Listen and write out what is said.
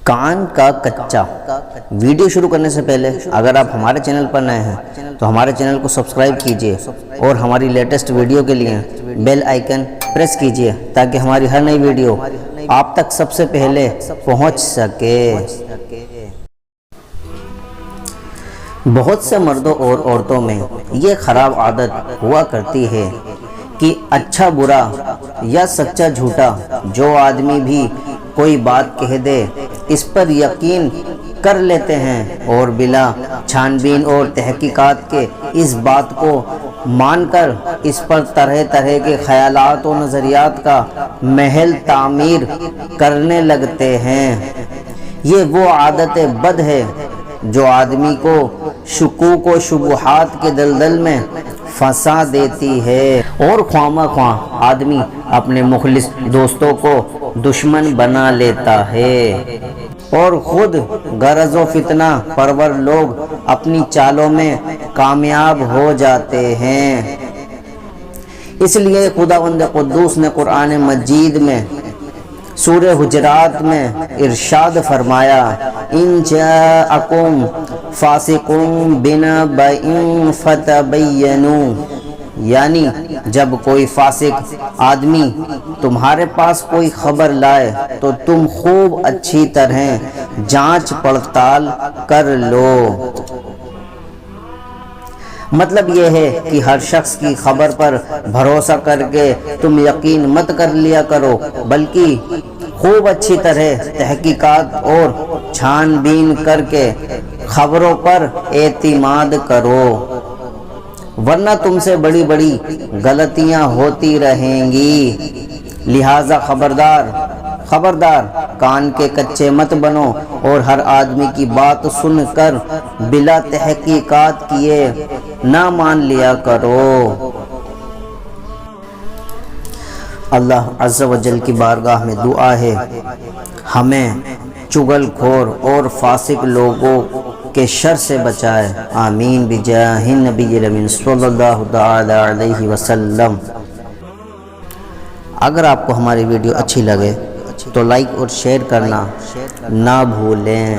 کان کا کچا۔ ویڈیو شروع کرنے سے پہلے اگر آپ ہمارے چینل پر نئے ہیں تو ہمارے چینل کو سبسکرائب کیجئے اور ہماری لیٹسٹ ویڈیو کے لیے بیل آئیکن پریس کیجئے تاکہ ہماری ہر نئی ویڈیو آپ تک سب سے پہلے پہنچ سکے۔ بہت سے مردوں اور عورتوں میں یہ خراب عادت ہوا کرتی ہے کہ اچھا برا یا سچا جھوٹا جو آدمی بھی کوئی بات کہہ دے اس پر یقین کر لیتے ہیں اور بلا چھان بین اور تحقیقات کے اس بات کو مان کر اس پر طرح طرح کے خیالات و نظریات کا محل تعمیر کرنے لگتے ہیں۔ یہ وہ عادت بد ہے جو آدمی کو شکوک و شبہات کے دلدل میں پھنسا دیتی ہے اور خواہ خواہ آدمی اپنے مخلص دوستوں کو دشمن بنا لیتا ہے اور خود غرض و فتنہ پرور لوگ اپنی چالوں میں کامیاب ہو جاتے ہیں۔ اس لیے خداوند قدوس نے قرآن مجید میں سورہ حجرات میں ارشاد فرمایا، ان جاءکم فاسق بنبأ فتبینوا، یعنی جب کوئی فاسق آدمی تمہارے پاس کوئی خبر لائے تو تم خوب اچھی طرح جانچ پڑتال کر لو۔ مطلب یہ ہے کہ ہر شخص کی خبر پر بھروسہ کر کے تم یقین مت کر لیا کرو، بلکہ خوب اچھی طرح تحقیقات اور چھان بین کر کے خبروں پر اعتماد کرو، ورنہ تم سے بڑی بڑی غلطیاں ہوتی رہیں گی۔ لہذا خبردار کان کے کچے مت بنو اور ہر آدمی کی بات سن کر بلا تحقیقات کیے نہ مان لیا کرو۔ اللہ عز و جل کی بارگاہ میں دعا ہے ہمیں چغل خور اور فاسق لوگوں کے شر سے بچائے، آمین بجاہ النبی الامین صلی اللہ تعالی علیہ وسلم۔ اگر آپ کو ہماری ویڈیو اچھی لگے تو لائک اور شیئر کرنا نہ بھولیں۔